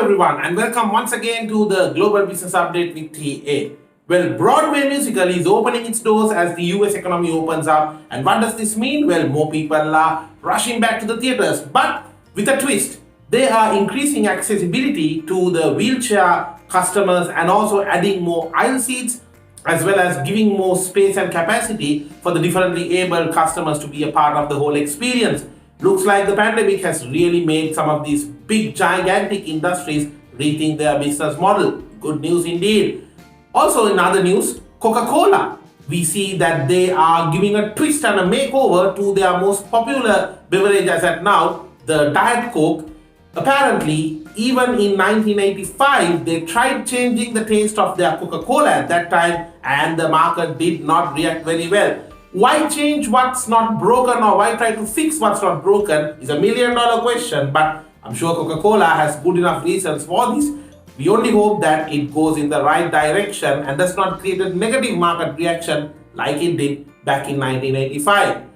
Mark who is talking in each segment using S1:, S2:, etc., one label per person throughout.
S1: everyone, and welcome once again to the Global Business Update with TA. Well, Broadway musical is opening its doors as the US economy opens up. And what does this mean? Well, more people are rushing back to the theaters, but with a twist. They are increasing accessibility to the wheelchair customers and also adding more aisle seats, as well as giving more space and capacity for the differently able customers to be a part of the whole experience. Looks like the pandemic has really made some of these big, gigantic industries rethink their business model. Good news indeed. Also, in other news, Coca-Cola. We see that they are giving a twist and a makeover to their most popular beverage as at now, the Diet Coke. Apparently, even in 1985, they tried changing the taste of their Coca-Cola at that time, and the market did not react very well. Why change what's not broken, or why try to fix what's not broken is $1 million question, but I'm sure Coca-Cola has good enough reasons for this. We only hope that it goes in the right direction and does not create a negative market reaction like it did back in 1985.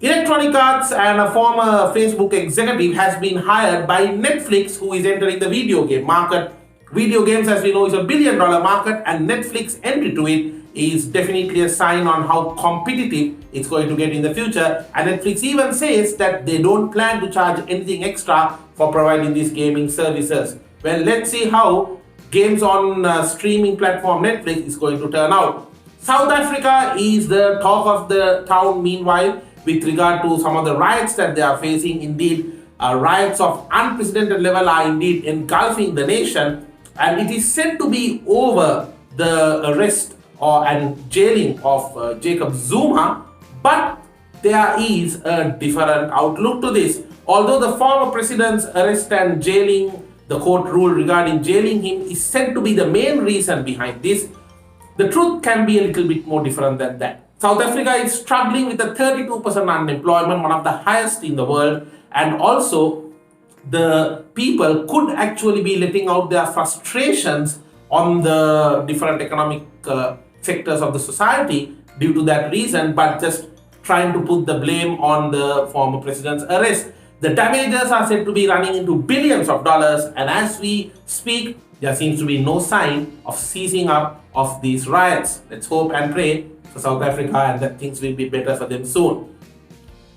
S1: Electronic Arts and a former Facebook executive has been hired by Netflix, who is entering the video game market. Video games, as we know, is $1 billion market, and Netflix entry to it is definitely a sign on how competitive it's going to get in the future. And Netflix even says that they don't plan to charge anything extra for providing these gaming services. Well, let's see how games on streaming platform Netflix is going to turn out. South Africa is the talk of the town meanwhile with regard to some of the riots that they are facing. Indeed, riots of unprecedented level are indeed engulfing the nation, and it is said to be over the arrest and jailing of Jacob Zuma, but there is a different outlook to this. Although the former president's arrest and jailing, the court rule regarding jailing him is said to be the main reason behind this, the truth can be a little bit more different than that. South Africa is struggling with a 32% unemployment, one of the highest in the world, and also the people could actually be letting out their frustrations on the different economic sectors of the society due to that reason, but just trying to put the blame on the former president's arrest. The damages are said to be running into billions of dollars, and as we speak, there seems to be no sign of ceasing up of these riots. Let's hope and pray for South Africa and that things will be better for them soon.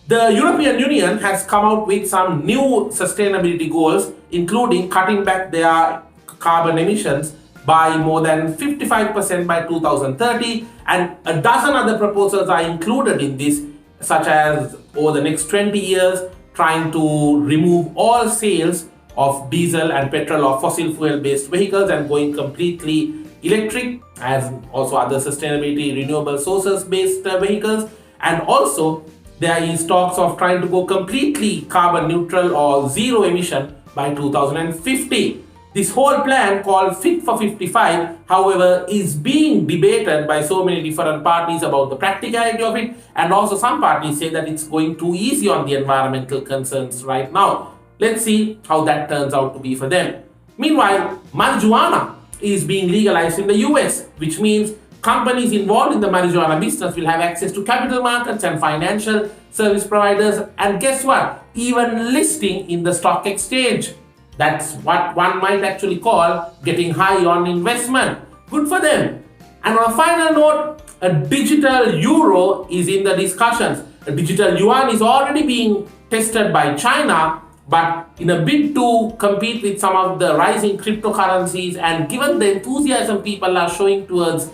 S1: The European Union has come out with some new sustainability goals, including cutting back their carbon emissions by more than 55% by 2030, and a dozen other proposals are included in this, such as over the next 20 years trying to remove all sales of diesel and petrol or fossil fuel based vehicles and going completely electric, as also other sustainability renewable sources based vehicles. And also there is talks of trying to go completely carbon neutral or zero emission by 2050. This whole plan, called Fit for 55, however, is being debated by so many different parties about the practicality of it, and also some parties say that it's going too easy on the environmental concerns right now. Let's see how that turns out to be for them. Meanwhile, marijuana is being legalized in the US, which means companies involved in the marijuana business will have access to capital markets and financial service providers, and guess what? Even listing in the stock exchange. That's what one might actually call getting high on investment. Good for them. And on a final note, a digital euro is in the discussions. A digital yuan is already being tested by China, but in a bid to compete with some of the rising cryptocurrencies, and given the enthusiasm people are showing towards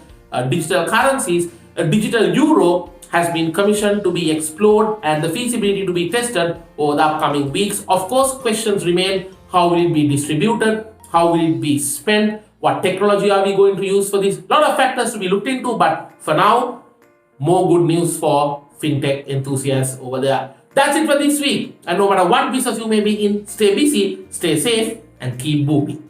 S1: digital currencies, a digital euro has been commissioned to be explored and the feasibility to be tested over the upcoming weeks. Of course, questions remain. How will it be distributed? How will it be spent? What technology are we going to use for this? A lot of factors to be looked into, but for now, more good news for fintech enthusiasts over there. That's it for this week. And no matter what business you may be in, stay busy, stay safe, and keep booming.